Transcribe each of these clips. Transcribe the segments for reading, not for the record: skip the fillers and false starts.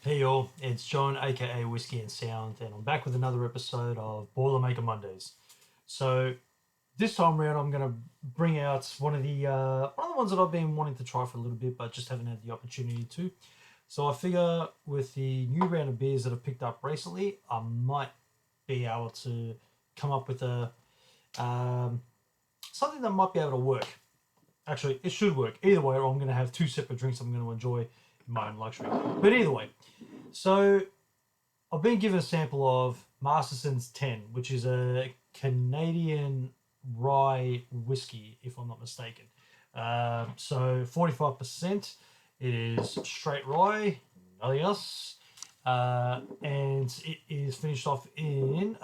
Hey y'all, it's John, aka Whiskey and Sound, and I'm back with another episode of Boilermaker Mondays. So this time around, I'm going to bring out one of the ones that I've been wanting to try for a little bit, but just haven't had the opportunity to. So I figure with the new round of beers that I've picked up recently, I might be able to come up with a something that might be able to work. Actually, it should work. Either way, or I'm going to have two separate drinks I'm going to enjoy in my own luxury. But either way, so I've been given a sample of Masterson's 10, which is a Canadian rye whiskey, if I'm not mistaken. So 45%. It is straight rye, nothing else. And it is finished off in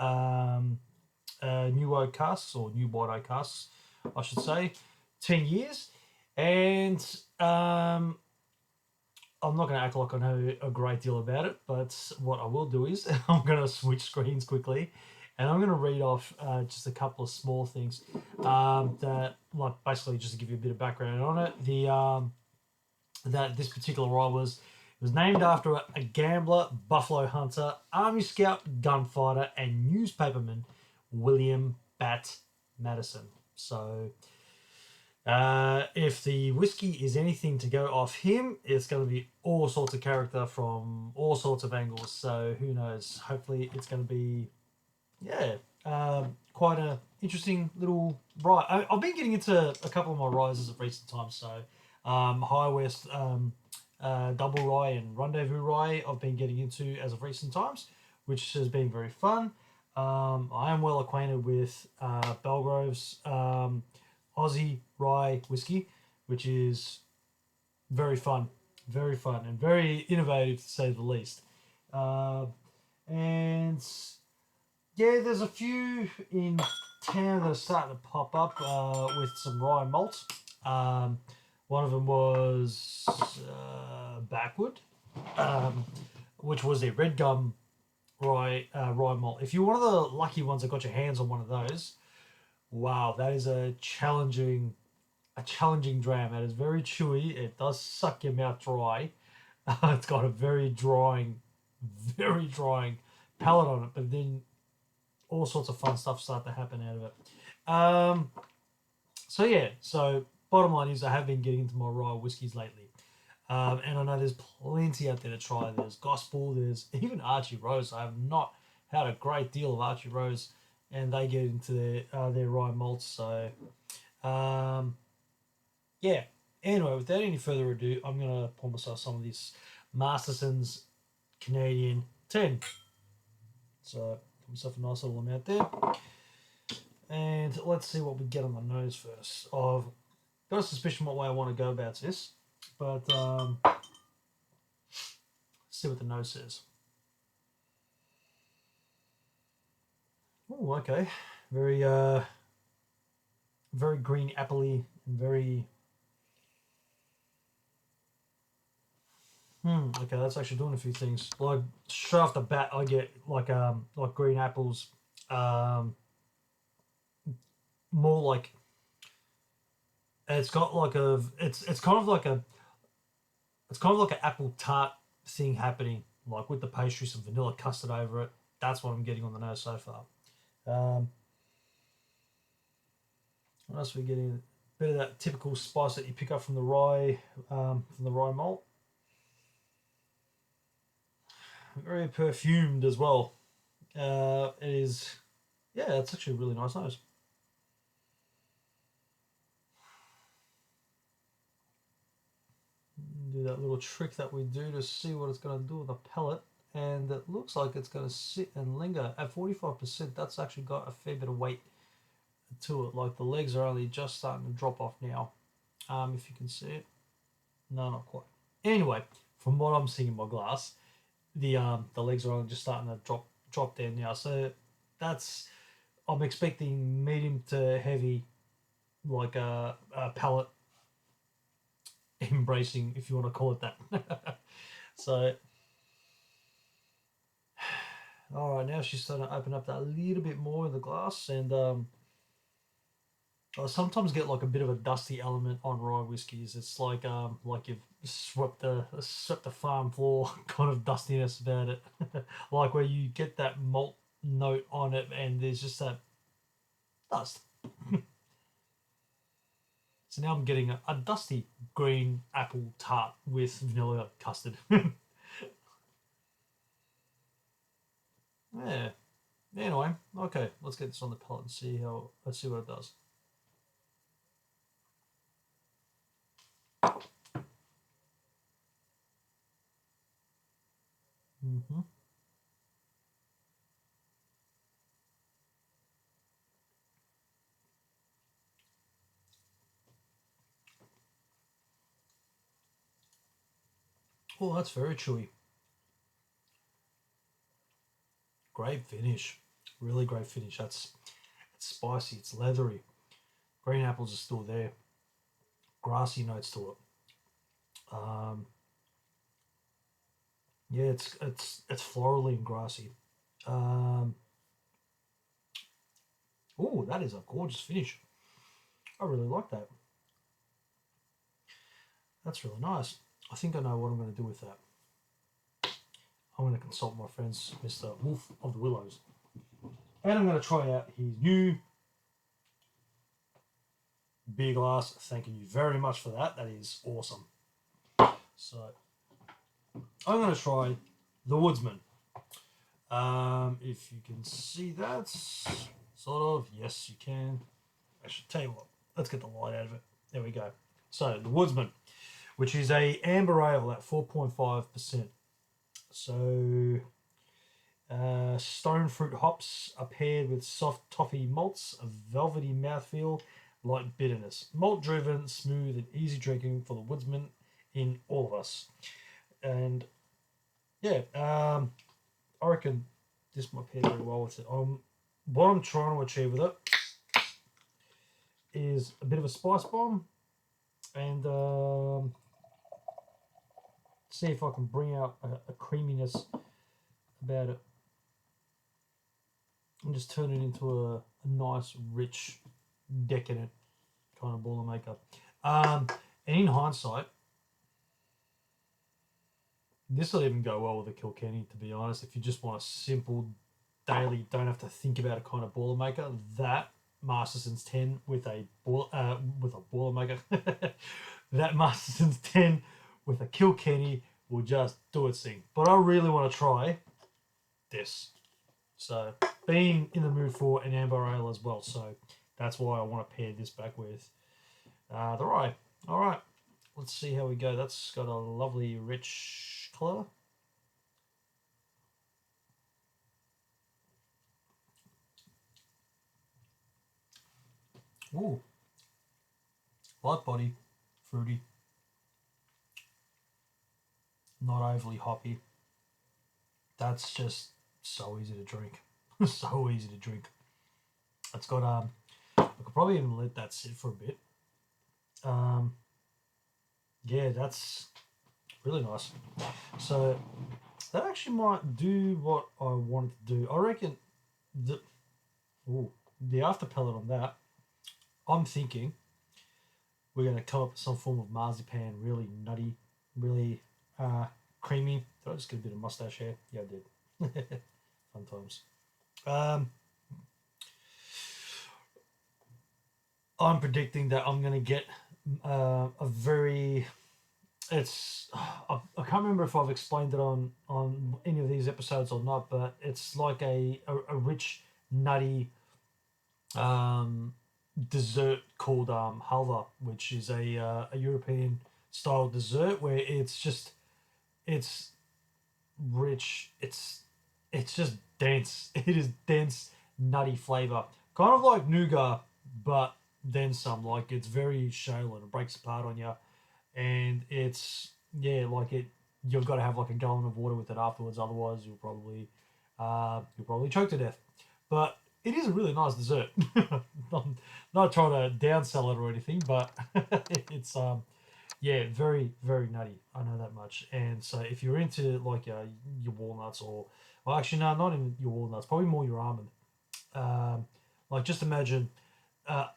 new oak casks, or new white oak casks, I should say, 10 years. And I'm not going to act like I know a great deal about it, but what I will do is I'm going to switch screens quickly, and I'm going to read off just a couple of small things that, like, basically just to give you a bit of background on it. That this particular rye was named after a gambler, buffalo hunter, army scout, gunfighter, and newspaperman, William Bat Madison. So if the whiskey is anything to go off him, it's going to be all sorts of character from all sorts of angles. So who knows? Hopefully, it's going to be, yeah, quite a interesting little rye. I've been getting into a couple of my ryes of recent times. So High West Double Rye and Rendezvous Rye I've been getting into as of recent times, which has been very fun. I am well acquainted with Belgrove's Aussie Rye Whiskey, which is very fun, and very innovative to say the least. Uh, and yeah, there's a few in town that are starting to pop up with some rye malt. Um, One of them was Backwood, um, which was a red gum rye malt. If you're one of the lucky ones that got your hands on one of those, wow, that is a challenging dram. It is very chewy. It does suck your mouth dry. It's got a very drying palate on it, but then all sorts of fun stuff start to happen out of it. Um, so yeah, so bottom line is I have been getting into my rye whiskies lately. And I know there's plenty out there to try. There's Gospel, there's even Archie Rose. I have not had a great deal of Archie Rose, and they get into their rye malts. So um, yeah. Anyway, without any further ado, I'm gonna pour myself some of this Masterson's Canadian 10. So put myself a nice little amount there, and let's see what we get on the nose first. I've got a suspicion what way I want to go about this, but see what the nose says. Oh, okay, very very green appley and very. Okay, that's actually doing a few things. Like straight off the bat, I get like green apples, um, more like it's got like a it's kind of like a it's kind of like an apple tart thing happening, like with the pastry, some vanilla custard over it. That's what I'm getting on the nose so far. Um, what else are we getting? A bit of that typical spice that you pick up from the rye malt. Very perfumed as well. It is, yeah, it's actually a really nice nose. Do that little trick that we do to see what it's going to do with the pellet, and it looks like it's going to sit and linger at 45%. That's actually got a fair bit of weight to it. Like the legs are only just starting to drop off now. If you can see it, no, not quite. Anyway, from what I'm seeing in my glass, the legs are only just starting to drop down now. So that's, I'm expecting medium to heavy, like a palate embracing, if you want to call it that. So, all right, now she's starting to open up that a little bit more in the glass, and I sometimes get like a bit of a dusty element on rye whiskies. It's like you've swept the farm floor kind of dustiness about it, like where you get that malt note on it, and there's just that dust. So now I'm getting a dusty green apple tart with vanilla custard. Yeah. Anyway, okay, let's get this on the palate and let's see what it does. Mm-hmm. Oh, that's very chewy. Great finish. Really great finish. It's spicy, it's leathery. Green apples are still there. Grassy notes to it. Yeah, it's florally and grassy. Oh, that is a gorgeous finish. I really like that. That's really nice. I think I know what I'm going to do with that. I'm going to consult my friends, Mr. Wolf of the Willows. And I'm going to try out his new beer glass. Thank you very much for that. That is awesome. So I'm going to try the Woodsman. If you can see that, sort of. Yes, you can. I should tell you what. Let's get the light out of it. There we go. So the Woodsman, which is a amber ale at 4.5%. So stone fruit hops are paired with soft toffee malts, a velvety mouthfeel, light bitterness. Malt driven, smooth, and easy drinking for the Woodsman in all of us. And yeah, I reckon this might pair very well with it. What I'm trying to achieve with it is a bit of a spice bomb, and see if I can bring out a creaminess about it, and just turn it into a nice, rich, decadent kind of Boilermaker. And in hindsight, this will even go well with a Kilkenny, to be honest. If you just want a simple daily, don't have to think about a kind of Boilermaker, that Masterson's 10 with a Boilermaker, that Masterson's 10 with a Kilkenny will just do its thing. But I really want to try this. So, being in the mood for an amber ale as well. So, that's why I want to pair this back with the rye. All right, let's see how we go. That's got a lovely, rich colour. Ooh, light body, fruity, not overly hoppy. That's just so easy to drink. So easy to drink. It's got I could probably even let that sit for a bit. Yeah, that's really nice. So that actually might do what I wanted to do. I reckon the after pellet on that, I'm thinking we're going to come up with some form of marzipan, really nutty, really creamy. Did I just get a bit of mustache hair? Yeah, I did. Fun times. I'm predicting that I'm going to get a very... I can't remember if I've explained it on any of these episodes or not, but it's like a rich, nutty dessert called halva, which is a European style dessert where it's rich, it's just dense. It is dense, nutty flavor, kind of like nougat, but then some. Like, it's very shale and it breaks apart on you, and it's like it. You've got to have like a gallon of water with it afterwards, otherwise you'll probably choke to death. But it is a really nice dessert. I'm not trying to downsell it or anything, but it's very, very nutty. I know that much. And so if you're into like your walnuts, or well, actually no, not even your walnuts, probably more your almond. Like, just imagine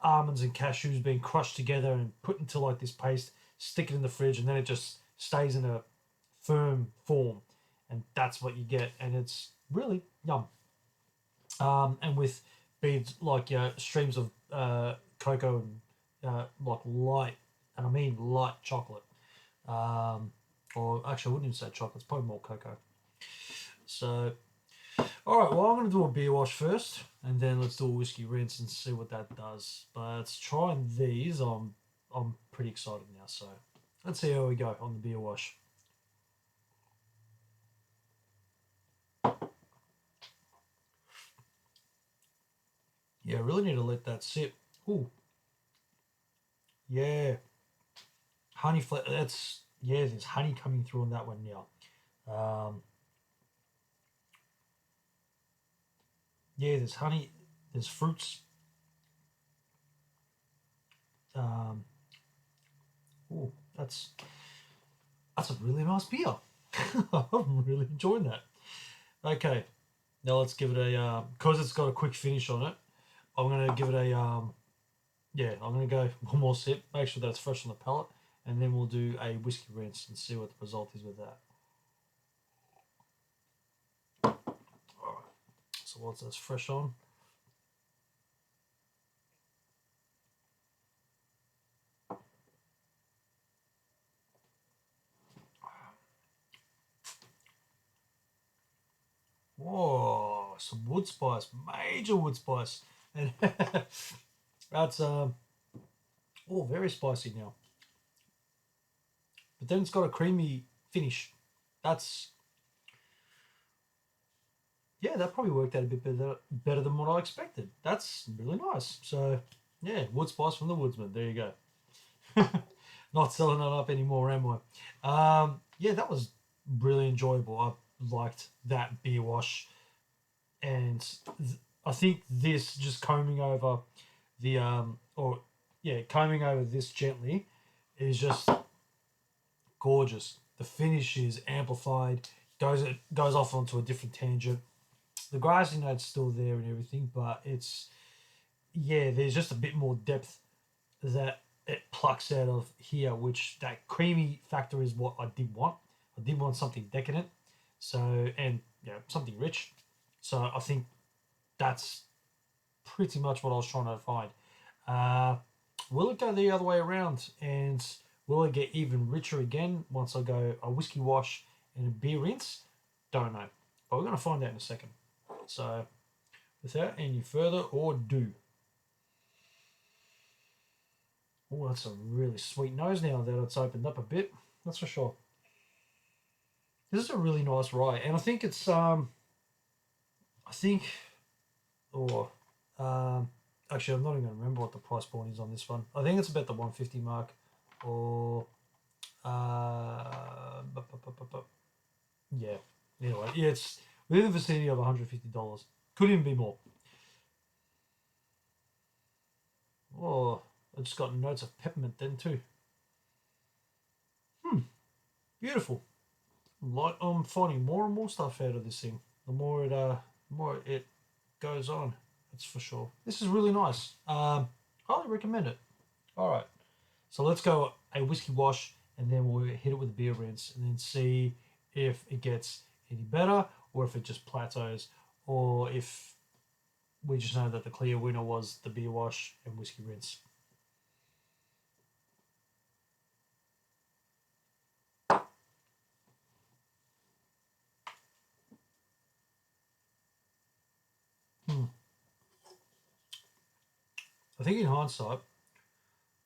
almonds and cashews being crushed together and put into like this paste, stick it in the fridge, and then it just stays in a firm form, and that's what you get, and it's really yum. And with beads like streams of cocoa and like light, and I mean light chocolate. Or actually, I wouldn't even say chocolate. It's probably more cocoa. So, all right. Well, I'm going to do a beer wash first, and then let's do a whiskey rinse and see what that does. But trying these, I'm pretty excited now. So, let's see how we go on the beer wash. Yeah, I really need to let that sit. Ooh, yeah, honey flavor. That's there's honey coming through on that one now. Yeah, there's honey, there's fruits. Um, oh, that's a really nice beer. I'm really enjoying that. Okay, now let's give it a because it's got a quick finish on it. I'm gonna give it a I'm gonna go one more sip, make sure that it's fresh on the palate, and then we'll do a whiskey rinse and see what the result is with that. All right. So once that's fresh on, whoa, some wood spice, major wood spice, and that's very spicy now. But then it's got a creamy finish. That's that probably worked out a bit better than what I expected. That's really nice. So yeah, wood spice from the Woodsman. There you go. Not selling it up anymore, am I? Yeah, that was really enjoyable. I liked that beer wash, and I think this just combing over the combing over this gently is just gorgeous. The finish is amplified, goes off onto a different tangent. The grassy note's still there and everything, but there's just a bit more depth that it plucks out of here, which that creamy factor is what I did want. I did want something decadent, and something rich. So I think that's pretty much what I was trying to find. Will it go the other way around, and will it get even richer again once I go a whiskey wash and a beer rinse? Don't know, but we're going to find out in a second. So, without any further ado, oh, that's a really sweet nose now that it's opened up a bit. That's for sure. This is a really nice rye, and I think it's actually I'm not even going to remember what the price point is on this one. I think it's about the 150 mark, or yeah. Anyway, yeah, it's within the vicinity of $150. Could even be more. Oh, I just got notes of peppermint then too. Beautiful. Like I'm finding more and more stuff out of this thing. The more it goes on, that's for sure. This is really nice. Highly recommend it. All right, so let's go a whiskey wash, and then we'll hit it with a beer rinse, and then see if it gets any better, or if it just plateaus, or if we just know that the clear winner was the beer wash and whiskey rinse. I think in hindsight,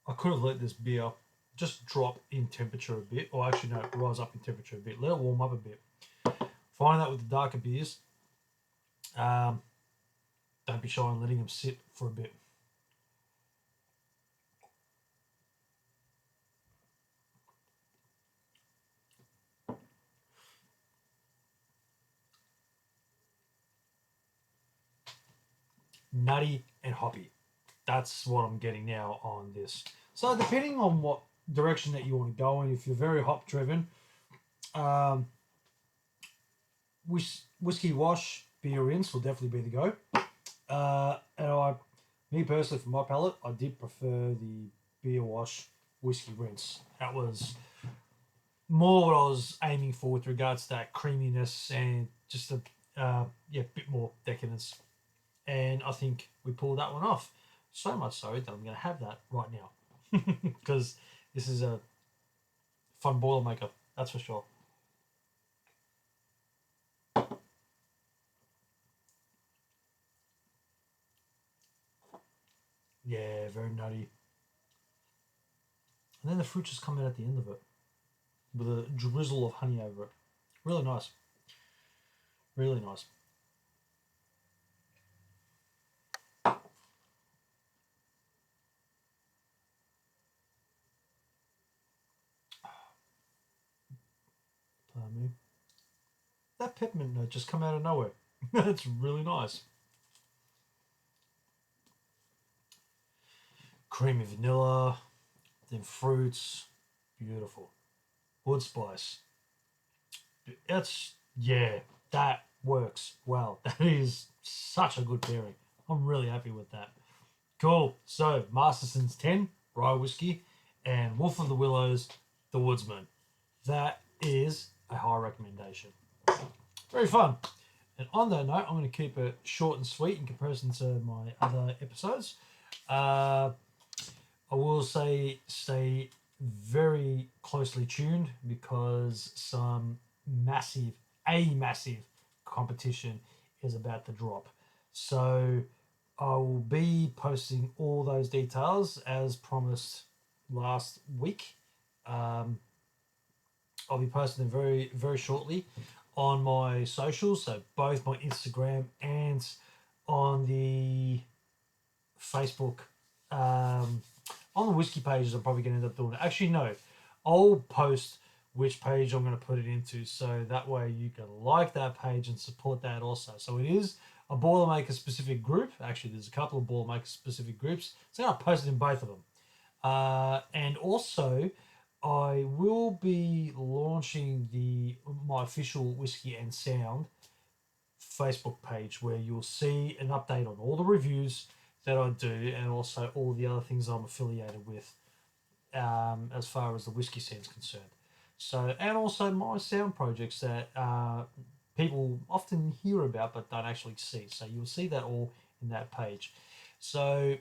I could have let this beer just drop in temperature a bit, or actually no, rise up in temperature a bit. Let it warm up a bit. Find that with the darker beers, don't be shy on letting them sit for a bit. Nutty and hoppy. That's what I'm getting now on this. So depending on what direction that you want to go in, if you're very hop driven, whiskey wash beer rinse will definitely be the go. And me personally, for my palate, I did prefer the beer wash whiskey rinse. That was more what I was aiming for with regards to that creaminess and just a bit more decadence. And I think we pulled that one off. So much so that I'm going to have that right now because this is a fun Boilermaker, that's for sure. Yeah, very nutty. And then the fruit just come out at the end of it with a drizzle of honey over it. Really nice. Really nice. Pardon me. That peppermint note just come out of nowhere. That's really nice. Creamy vanilla, then fruits. Beautiful. Wood spice. Yeah, that works well. That is such a good pairing. I'm really happy with that. Cool. So, Masterson's 10, Rye Whiskey, and Wolf of the Willows, the Woodsman. That is a high recommendation. Very fun. And on that note, I'm going to keep it short and sweet in comparison to my other episodes. I will say stay very closely tuned because some massive competition is about to drop. So I will be posting all those details as promised last week. I'll be posting them very, very shortly on my socials, so both my Instagram and on the Facebook. On the whiskey pages, I'm probably going to end up doing it. Actually, no, I'll post which page I'm going to put it into, so that way you can like that page and support that also. So it is a Boilermaker specific group. Actually, there's a couple of Boilermaker specific groups, so I'll post it in both of them. And also, I will be launching my official Whiskey and Sound Facebook page where you'll see an update on all the reviews that I do and also all the other things I'm affiliated with as far as the whiskey scene's concerned. So, and also my sound projects that people often hear about but don't actually see. So you'll see that all in that page. So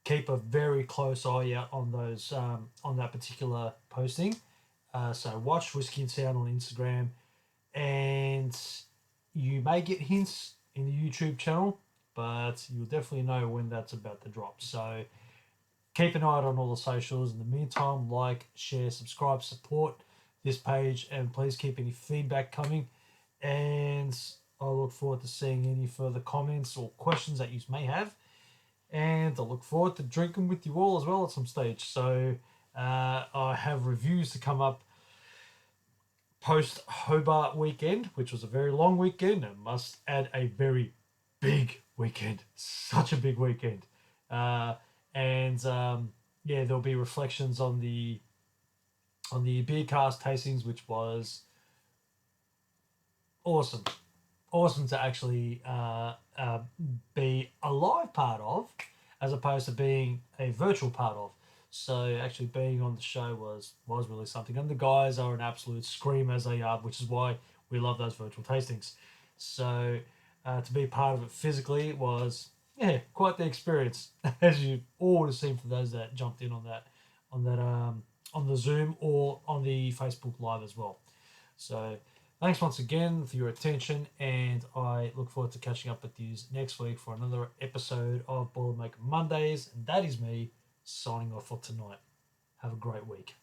keep a very close eye out on those on that particular posting. So watch Whiskey and Sound on Instagram, and you may get hints in the YouTube channel, but you'll definitely know when that's about to drop. So keep an eye out on all the socials. In the meantime, like, share, subscribe, support this page, and please keep any feedback coming. And I look forward to seeing any further comments or questions that you may have. And I look forward to drinking with you all as well at some stage. So I have reviews to come up post Hobart weekend, which was a very long weekend, and must add a very big weekend. Such a big weekend. There'll be reflections on the beer cast tastings, which was awesome. Awesome to actually be a live part of, as opposed to being a virtual part of. So actually being on the show was really something. And the guys are an absolute scream as they are, which is why we love those virtual tastings. So to be part of it physically was quite the experience, as you all would have seen for those that jumped in on the Zoom or on the Facebook Live as well. So thanks once again for your attention, and I look forward to catching up with you next week for another episode of Boilermaker Mondays. And that is me signing off for tonight. Have a great week.